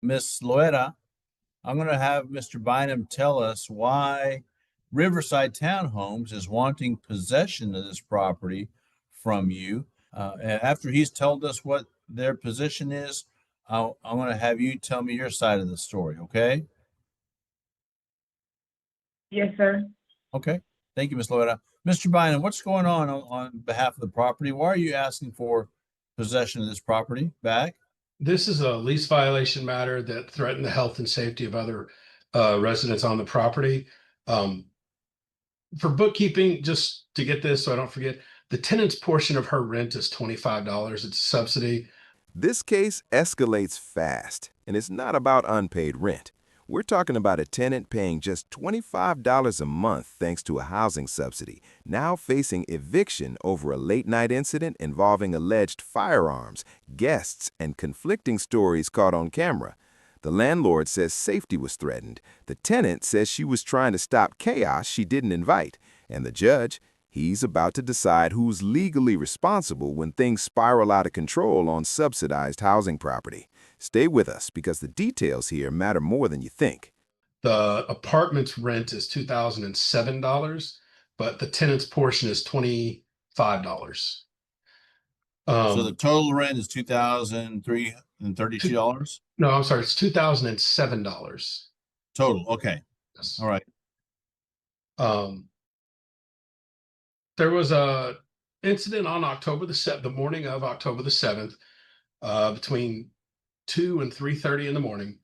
Miss Loera, I'm going to have Mr. Bynum tell us why Riverside Townhomes is wanting possession of this property from you. And after he's told us what their position is, I'm going to have you tell me your side of the story, okay? Yes, sir. Okay. Thank you, Ms. Loera. Mr. Bynum, what's going on behalf of the property? Why are you asking for possession of this property back? This is a lease violation matter that threatened the health and safety of other residents on the property. For bookkeeping, just to get this so I don't forget, the tenant's portion of her rent is $25. It's a subsidy. This case escalates fast, and it's not about unpaid rent. We're talking about a tenant paying just $25 a month thanks to a housing subsidy, now facing eviction over a late-night incident involving alleged firearms, guests, and conflicting stories caught on camera. The landlord says safety was threatened. The tenant says she was trying to stop chaos she didn't invite. And the judge, he's about to decide who's legally responsible when things spiral out of control on subsidized housing property. Stay with us because the details here matter more than you think. The apartment's rent is $2,007, but the tenant's portion is $25. So the total rent is $2,332? No, I'm sorry, it's $2,007. Total, okay. Yes. All right. There was a incident on the morning of October the 7th, between 2 and 3:30 in the morning.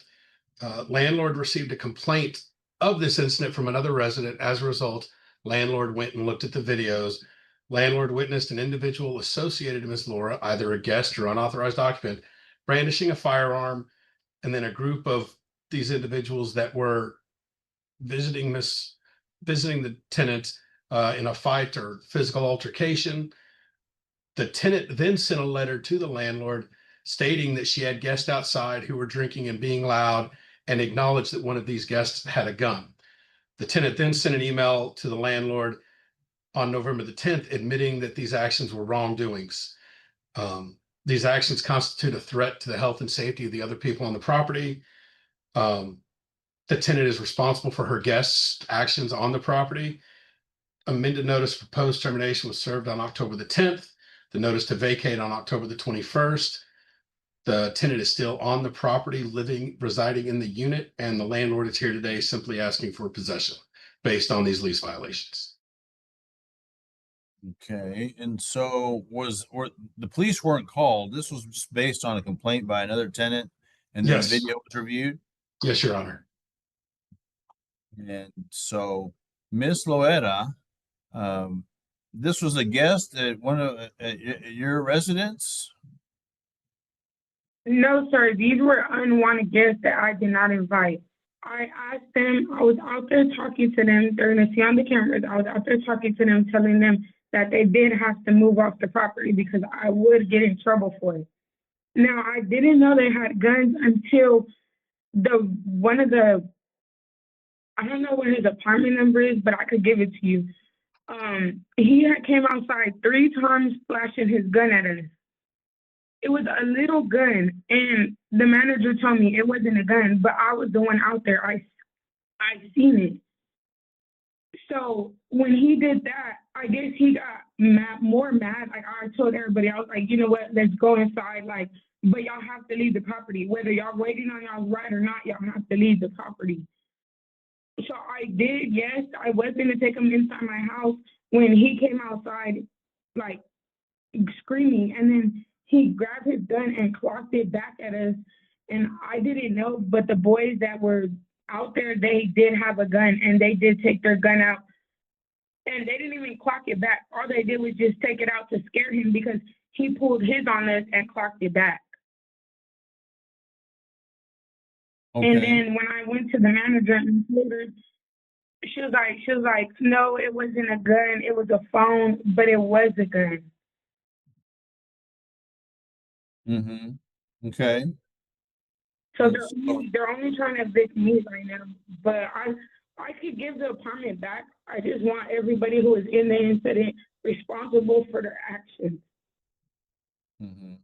Landlord received a complaint of this incident from another resident. As a result, landlord went and looked at the videos. Landlord witnessed an individual associated to Ms. Laura, either a guest or unauthorized occupant, brandishing a firearm, and then a group of these individuals that were visiting the tenant in a fight or physical altercation. The tenant then sent a letter to the landlord stating that she had guests outside who were drinking and being loud, and acknowledged that one of these guests had a gun. The tenant then sent an email to the landlord on November the 10th, admitting that these actions were wrongdoings. These actions constitute a threat to the health and safety of the other people on the property. The tenant is responsible for her guests' actions on the property. Amended notice for proposed termination was served on October the 10th. The notice to vacate on October the 21st. The tenant is still on the property, residing in the unit, and the landlord is here today simply asking for possession based on these lease violations. Okay, and so the police weren't called? This was just based on a complaint by another tenant, and then Yes. the video was reviewed? Yes, Your Honor. And so, Miss Loera, this was a guest at one of your residence? No, sir. These were unwanted guests that I did not invite. I asked them, I was out there talking to them. They're going to see on the cameras. I was out there talking to them, telling them that they did have to move off the property because I would get in trouble for it. Now, I didn't know they had guns until I don't know what his apartment number is, but I could give it to you. He came outside 3 times flashing his gun at us. It was a little gun, and the manager told me it wasn't a gun, but I was the one out there. I seen it. So when he did that, I guess he got more mad. Like, I told everybody, I was like, you know what, let's go inside. Like, but y'all have to leave the property. Whether y'all waiting on y'all's ride or not, y'all have to leave the property. So I did, yes. I was going to take him inside my house when he came outside, like, screaming. And then he grabbed his gun and clocked it back at us. And I didn't know, but the boys that were out there, they did have a gun, and they did take their gun out. And they didn't even clock it back. All they did was just take it out to scare him because he pulled his on us and clocked it back. Okay. And then when I went to the manager and told her, she was like, no, it wasn't a gun. It was a phone, but it was a gun. Mm-hmm. Okay. So they're only trying to evict me right now. But I could give the apartment back. I just want everybody who was in the incident responsible for their actions. Mm-hmm.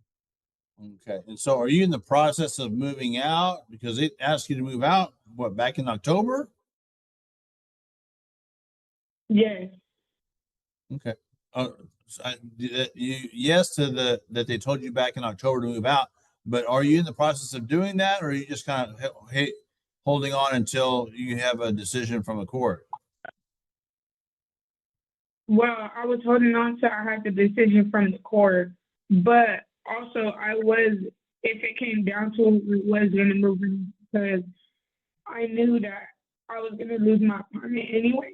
Okay. And so are you in the process of moving out? Because it asked you to move out, what, back in October? Yes. Okay. So yes to that they told you back in October to move out, but are you in the process of doing that, or are you just kind of holding on until you have a decision from the court? Well, I was holding on till I had the decision from the court, but also I was, if it came down to it, was going to move in because I knew that I was going to lose my apartment anyway.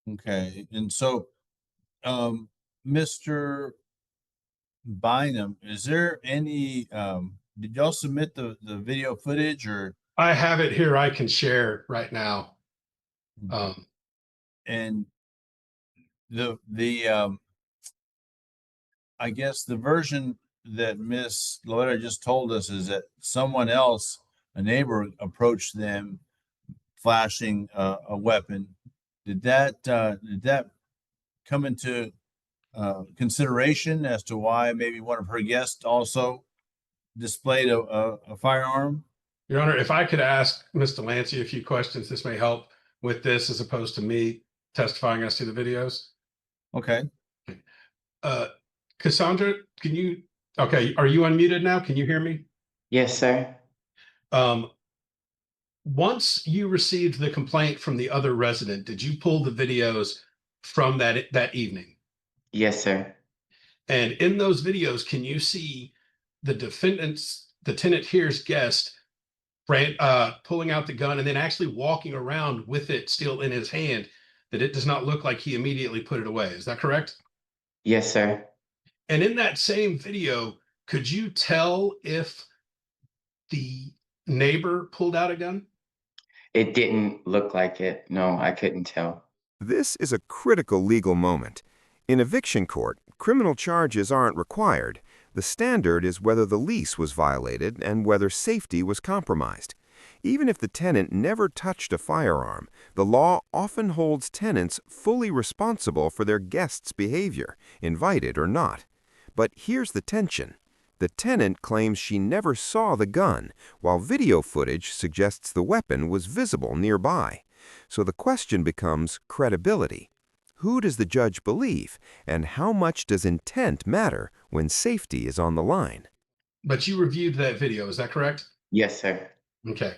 Okay. And so, Mr. Bynum, is there any, did y'all submit the video footage or? I have it here. I can share right now. And the I guess the version that Miss Loretta just told us is that someone else, a neighbor, approached them flashing a weapon. Did that come into consideration as to why maybe one of her guests also displayed a firearm? Your Honor, if I could ask Ms. Delancey a few questions, this may help with this as opposed to me testifying as to the videos. Okay. Cassandra, can you, okay, are you unmuted now? Can you hear me? Yes, sir. Once you received the complaint from the other resident, did you pull the videos from that evening? Yes, sir. And in those videos, can you see the tenant here's guest pulling out the gun and then actually walking around with it still in his hand, that it does not look like he immediately put it away? Is that correct? Yes, sir. And in that same video, could you tell if the neighbor pulled out a gun? It didn't look like it. No, I couldn't tell. This is a critical legal moment. In eviction court, criminal charges aren't required. The standard is whether the lease was violated and whether safety was compromised. Even if the tenant never touched a firearm, the law often holds tenants fully responsible for their guests' behavior, invited or not. But here's the tension. The tenant claims she never saw the gun, while video footage suggests the weapon was visible nearby. So the question becomes credibility. Who does the judge believe, and how much does intent matter when safety is on the line? But you reviewed that video, is that correct? Yes, sir. Okay.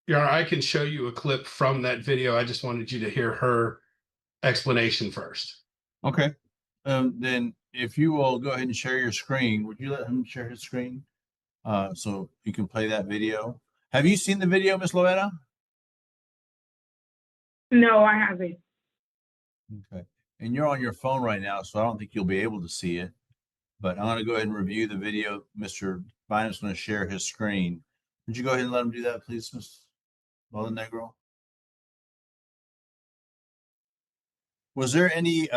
Your Honor, I can show you a clip from that video. I just wanted you to hear her explanation first. Okay. Then if you will go ahead and share your screen, would you let him share his screen? So you can play that video. Have you seen the video, Miss Loretta? No, I haven't. Okay. And you're on your phone right now, so I don't think you'll be able to see it. But I'm going to go ahead and review the video. Mr. Bynum's going to share his screen. Would you go ahead and let him do that, please, Ms. Negro? Was there any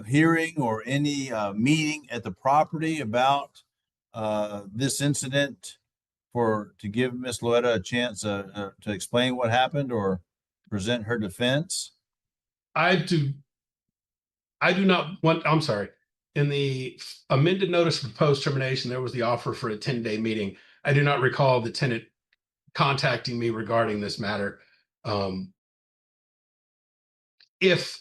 hearing or any meeting at the property about this incident to give Miss Loretta a chance to explain what happened or present her defense? I do not want, I'm sorry. In the amended notice of proposed termination, there was the offer for a 10-day meeting. I do not recall the tenant contacting me regarding this matter. If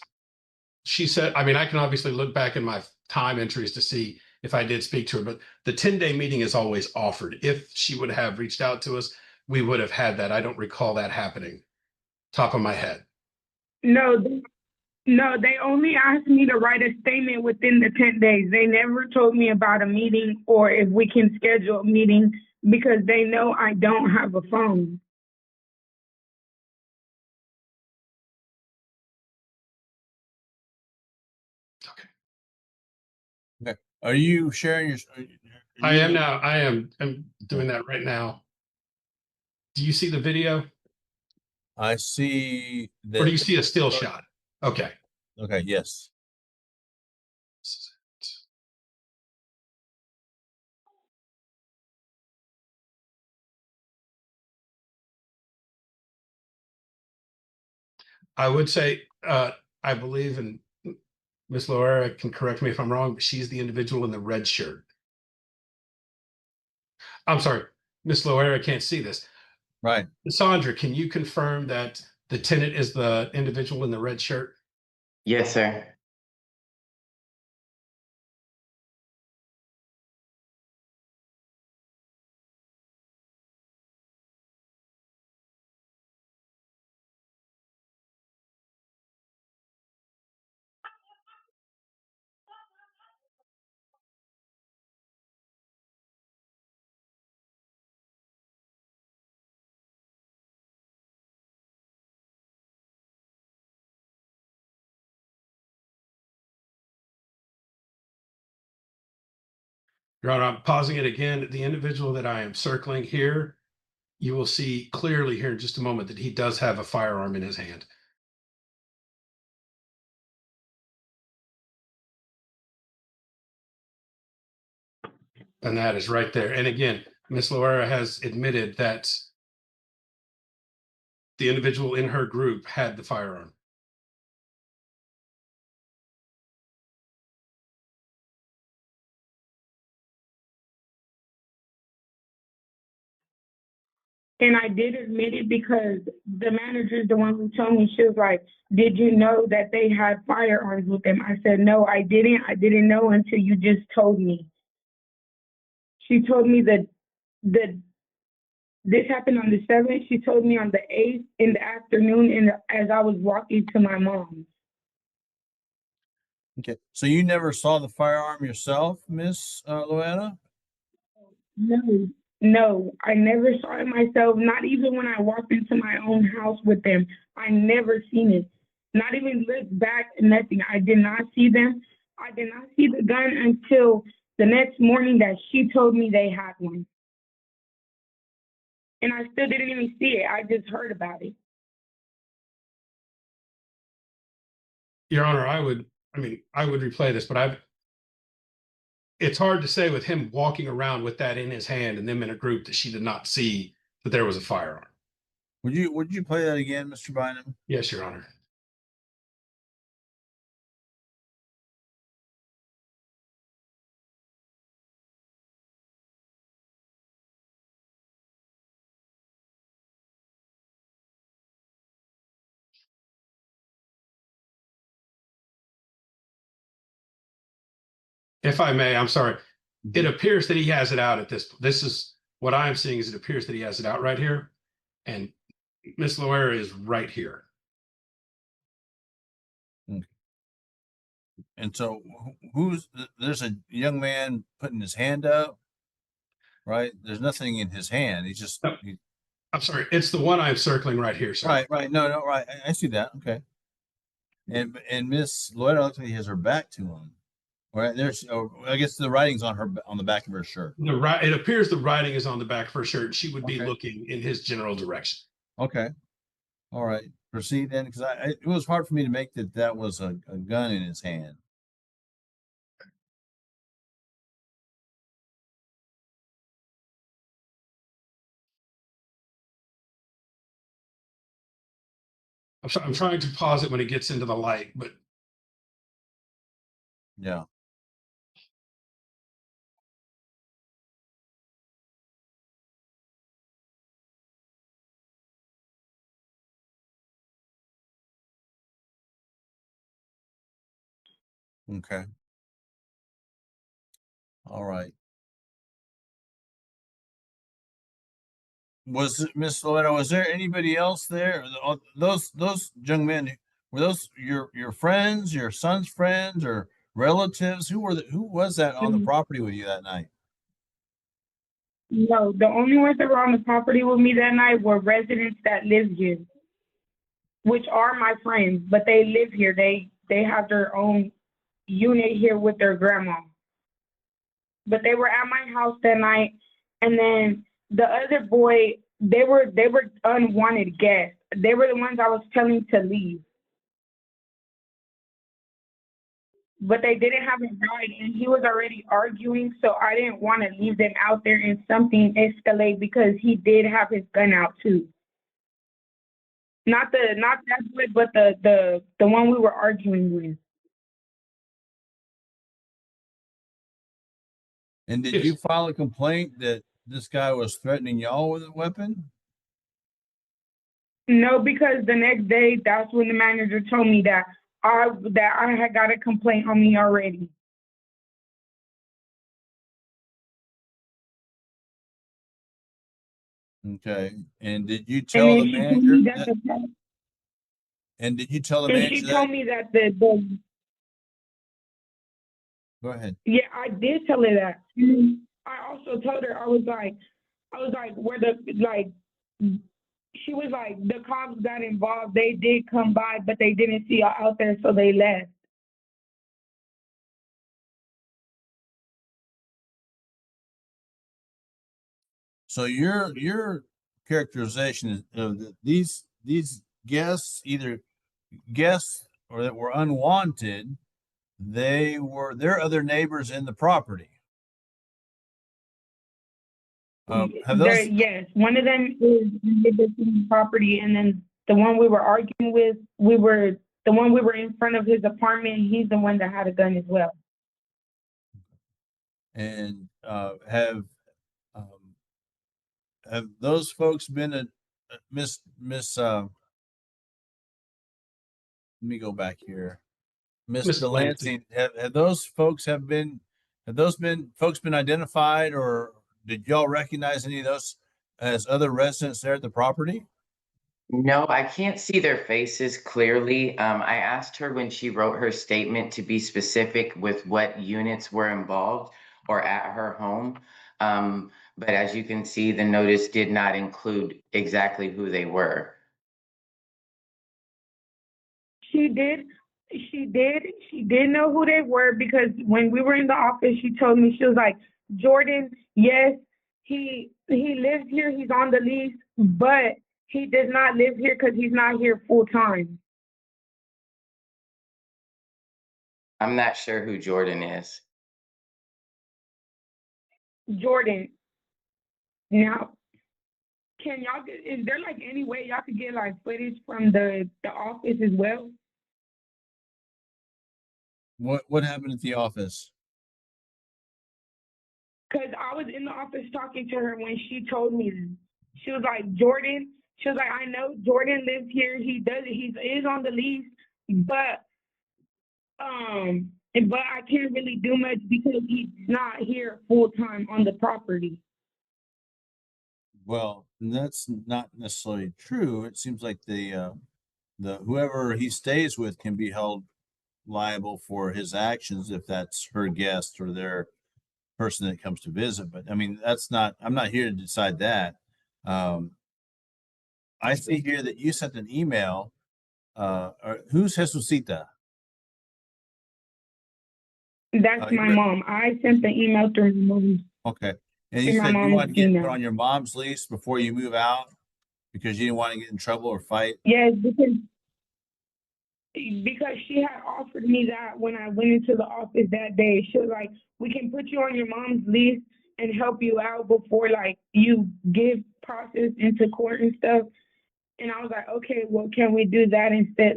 she said, I mean, I can obviously look back in my time entries to see if I did speak to her, but the 10-day meeting is always offered. If she would have reached out to us, we would have had that. I don't recall that happening. Top of my head. No, they only asked me to write a statement within the 10 days. They never told me about a meeting or if we can schedule a meeting because they know I don't have a phone. Okay. Are you sharing your? I am now. I'm doing that right now. Do you see the video? I see that. Or do you see a still shot? Okay. Okay. Yes. This is it. I would say I believe, and Miss Loera can correct me if I'm wrong, but she's the individual in the red shirt. I'm sorry, Miss Loera can't see this. Right. Sandra, can you confirm that the tenant is the individual in the red shirt? Yes, sir. Your Honor, I'm pausing it again. The individual that I am circling here, you will see clearly here in just a moment that he does have a firearm in his hand. And that is right there. And again, Ms. Loera has admitted that the individual in her group had the firearm. And I did admit it because the manager is the one who told me. She was like, "Did you know that they had firearms with them?" I said, "No, I didn't. I didn't know until you just told me." She told me that this happened on the 7th. She told me on the 8th in the afternoon as I was walking to my mom's. Okay. So you never saw the firearm yourself, Miss Loera? No, no, I never saw it myself. Not even when I walked into my own house with them. I never seen it. Not even looked back, nothing. I did not see them. I did not see the gun until the next morning that she told me they had one. And I still didn't even see it. I just heard about it. Your Honor, I would replay this, but it's hard to say with him walking around with that in his hand and them in a group that she did not see that there was a firearm. Would you play that again, Mr. Bynum? Yes, Your Honor. If I may, I'm sorry. It appears that he has it out at this is what I'm seeing is it appears that he has it out right here. And Miss Loera is right here. And so there's a young man putting his hand up, right? There's nothing in his hand. He's just, No. I'm sorry. It's the one I'm circling right here, sir. right. No, right. I see that. Okay. And Miss Loera looks like he has her back to him. Right there's, I guess the writing's on the back of her shirt. It appears the writing is on the back of her shirt. She would be Okay. looking in his general direction. Okay. All right. Proceed then, because it was hard for me to make that was a gun in his hand. I'm trying to pause it when it gets into the light, but Yeah. Okay. All right. Miss Loretto, was there anybody else there? Those young men, were those your friends, your son's friends, or relatives? Who was that on the property with you that night? No, the only ones that were on the property with me that night were residents that live here, which are my friends, but they live here. They have their own unit here with their grandma. But they were at my house that night, and then the other boy, they were unwanted guests. They were the ones I was telling to leave. But they didn't have a ride, and he was already arguing, so I didn't want to leave them out there and something escalate because he did have his gun out too. Not that boy, but the one we were arguing with. And did If you file a complaint that this guy was threatening y'all with a weapon? No, because the next day, that's when the manager told me that I had got a complaint on me already. Okay. And did you And tell then the she told manager me that that, and did you tell the and manager she that? told me that the Go ahead. yeah, I did tell her that. I also told her I was like where the like she was like the cops got involved. They did come by, but they didn't see her out there, so they left. So your characterization of these guests, either guests or that were unwanted, they're other neighbors in the property. Have There, those? yes, one of them is in property, and then the one we were arguing with, the one we were in front of his apartment. He's the one that had a gun as well. And um, have those folks been a Miss let me go back here. Miss Miss Delancey, Delancey, have those folks have those been folks been identified, or did y'all recognize any of those as other residents there at the property? No, I can't see their faces clearly. I asked her when she wrote her statement to be specific with what units were involved or at her home. But as you can see, the notice did not include exactly who they were. She did. She did know who they were because when we were in the office, she told me, she was like, Jordan, yes, he lives here. He's on the lease, but he does not live here because he's not here full time. I'm not sure who Jordan is. Jordan. Now, can y'all get, is there like any way y'all could get like footage from the office as well? What happened at the office? Because I was in the office talking to her when she told me this. She was like, Jordan, she was like, I know Jordan lives here. He is on the lease, but I can't really do much because he's not here full time on the property. Well, that's not necessarily true. It seems like the whoever he stays with can be held liable for his actions if that's her guest or their person that comes to visit. But I mean, I'm not here to decide that. Um, I see here that you sent an email. Who's Jesucita? That's my You mom. I sent the email through my mom. okay. And you Through my said you wanted mom's to get put email. on your mom's lease before you move out because you didn't want to get in trouble or fight. Yes, because she had offered me that when I went into the office that day. She was like, we can put you on your mom's lease and help you out before like you give process into court and stuff. And I was like, okay, well, can we do that instead?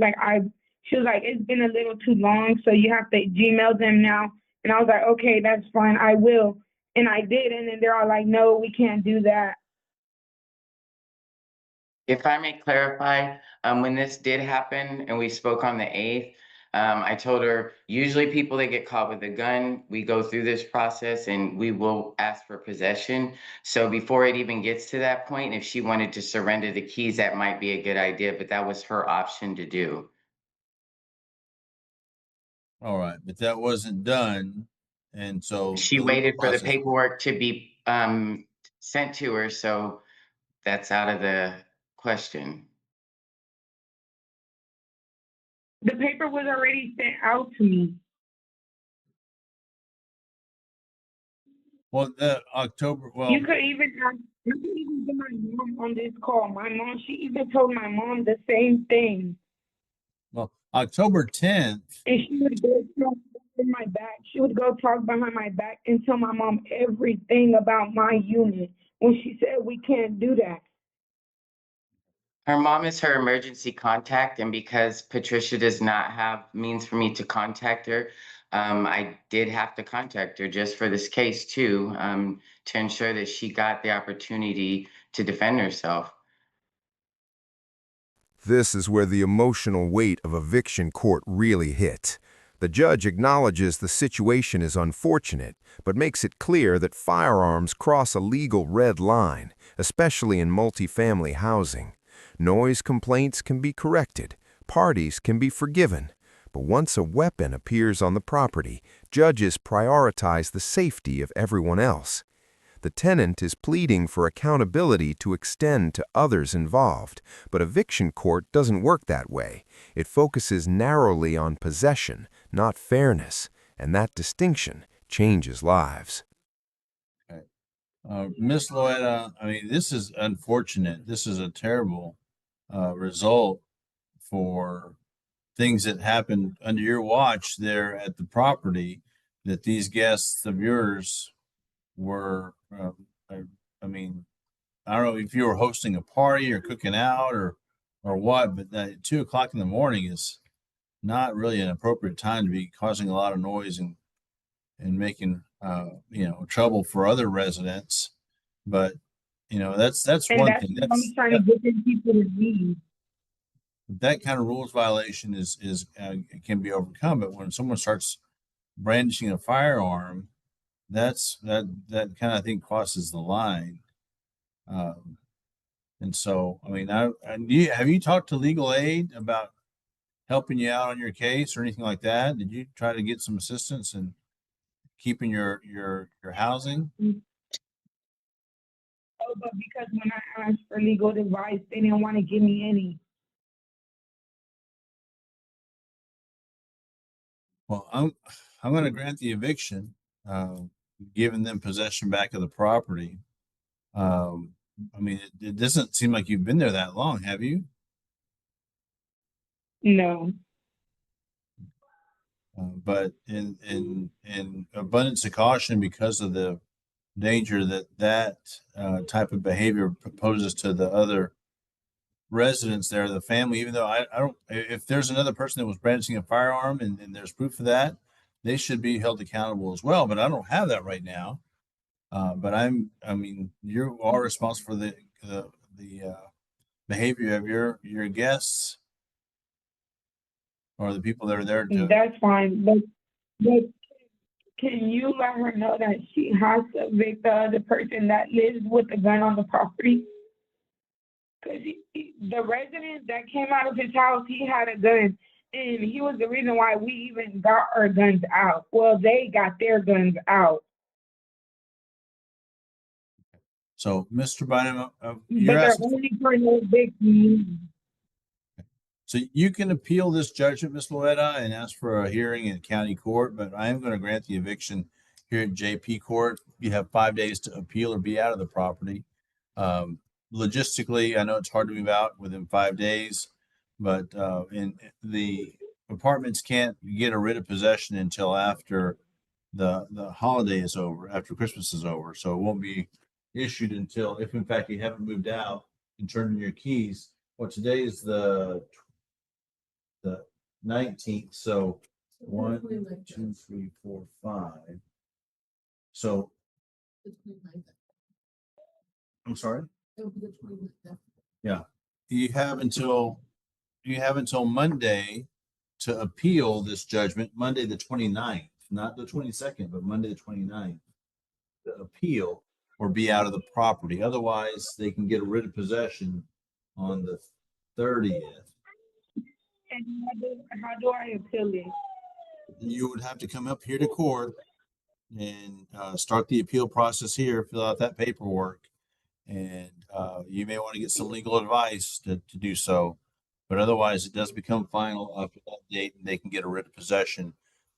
She was like, it's been a little too long, so you have to Gmail them now. And I was like, okay, that's fine, I will. And I did, and then they're all like, no, we can't do that. If I may clarify, when this did happen and we spoke on the 8th, I told her, usually people that get caught with a gun, we go through this process and we will ask for possession. So before it even gets to that point, if she wanted to surrender the keys, that might be a good idea, but that was her option to do. All right, but that wasn't done, and so She the legal waited for the process. paperwork to be sent to her, so that's out of the question. The paper was already sent out to me. Well, the October. Well, You could even get my mom on this call. My mom, she even told my mom the same thing. October 10th. And she would go talk behind my back. She would go talk behind my back and tell my mom everything about my unit when she said we can't do that. Her mom is her emergency contact, and because Patricia does not have means for me to contact her, I did have to contact her just for this case too, to ensure that she got the opportunity to defend herself. This is where the emotional weight of eviction court really hits. The judge acknowledges the situation is unfortunate, but makes it clear that firearms cross a legal red line, especially in multifamily housing. Noise complaints can be corrected, parties can be forgiven, but once a weapon appears on the property, judges prioritize the safety of everyone else. The tenant is pleading for accountability to extend to others involved, but eviction court doesn't work that way. It focuses narrowly on possession, not fairness, and that distinction changes lives. Miss Loetta, I mean, this is unfortunate. This is a terrible result for things that happened under your watch there at the property, that these guests of yours were, I mean, I don't know if you were hosting a party or cooking out or what, but that 2 o'clock in the morning is not really an appropriate time to be causing a lot of noise and making, trouble for other residents. But, that's And one that's thing. what I'm trying to get them people to leave. That kind of rules violation is can be overcome. But when someone starts brandishing a firearm, that kind of, I think, crosses the line. And so, I mean, have you talked to legal aid about helping you out on your case or anything like that? Did you try to get some assistance in keeping your housing? Oh, but because when I asked for legal advice, they didn't want to give me any. Well, I'm going to grant the eviction, giving them possession back of the property. I mean, it doesn't seem like you've been there that long, have you? No. But in abundance of caution, because of the danger that type of behavior poses to the other residents there, the family, even though I don't, if there's another person that was brandishing a firearm and there's proof of that, they should be held accountable as well. But I don't have that right now. But I mean, you are responsible for the behavior of your guests or the people that are there to. That's fine, but can you let her know that she has to evict the other person that lives with the gun on the property? Because the resident that came out of his house, he had a gun, and he was the reason why we even got our guns out. Well, they got their guns out. So, Mr. Bynum, But you're they're asking. only trying to evict me. So you can appeal this judgment, Ms. Loetta, and ask for a hearing in county court, but I am going to grant the eviction here at JP Court. You have 5 days to appeal or be out of the property. Logistically, I know it's hard to move out within 5 days, but in the apartments can't get a writ of possession until after the holiday is over, after Christmas is over. So it won't be issued until, if in fact you haven't moved out and turned in your keys. Well, today is the 19th. So 1, 2, 3, 4, 5. So I'm sorry. Yeah, you have until Monday to appeal this judgment. Monday the 29th, not the 22nd, but Monday the 29th to appeal or be out of the property. Otherwise, they can get a writ of possession on the 30th. And how do I appeal it? You would have to come up here to court and start the appeal process here, fill out that paperwork, and you may want to get some legal advice to do so. But otherwise, it does become final after that date, and they can get a writ of possession.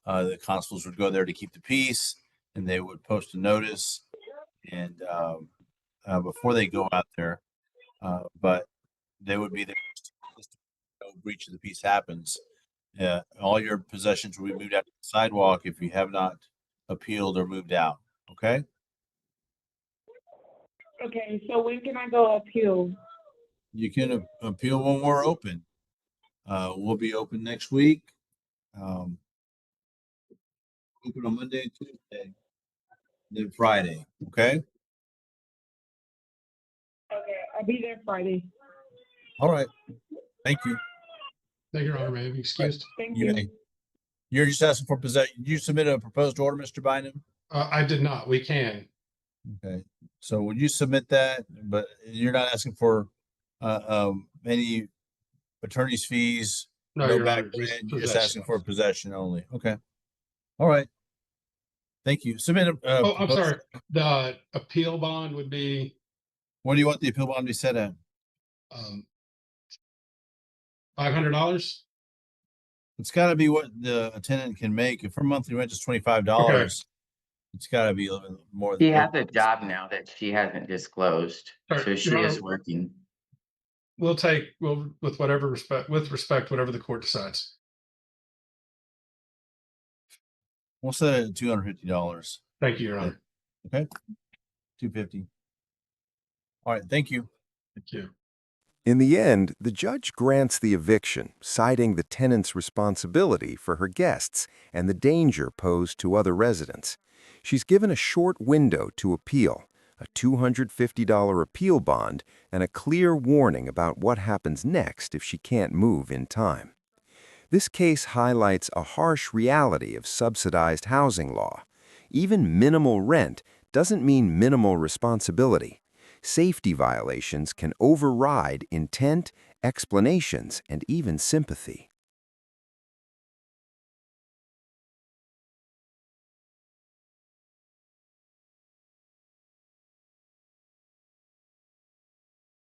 The constables would go there to keep the peace, and they would post a notice, and before they go out there, but they would be there. No breach of the peace happens. All your possessions will be moved out to the sidewalk if you have not appealed or moved out. Okay. Okay, so when can I go appeal? You can appeal when we're open. We'll be open next week. Open on Monday and Tuesday, then Friday. Okay. Okay, I'll be there Friday. All right. Thank you. Thank you, Your Honor. May I be excused? Thank You you. may. You're just asking for possession. You submitted a proposed order, Mr. Bynum? I did not. We can. Okay. So would you submit that? But you're not asking for any attorney's fees, No, no Your back Honor, just rent. You're just possession. asking for possession only. Okay. All right. Thank you. Submit a Oh, I'm proposed- sorry. The appeal bond would be What do you want the appeal bond to be set at? $500. It's got to be what the tenant can make. If her monthly rent is $25, it's got to be a little bit more. She has a job now that she hasn't disclosed, Sorry, so she Your is Honor. working. We'll with respect, whatever the court decides. We'll set it at $250. Thank you, Your Honor. Okay. $250. All right. Thank you. Thank you. In the end, the judge grants the eviction, citing the tenant's responsibility for her guests and the danger posed to other residents. She's given a short window to appeal, a $250 appeal bond, and a clear warning about what happens next if she can't move in time. This case highlights a harsh reality of subsidized housing law. Even minimal rent doesn't mean minimal responsibility. Safety violations can override intent, explanations, and even sympathy.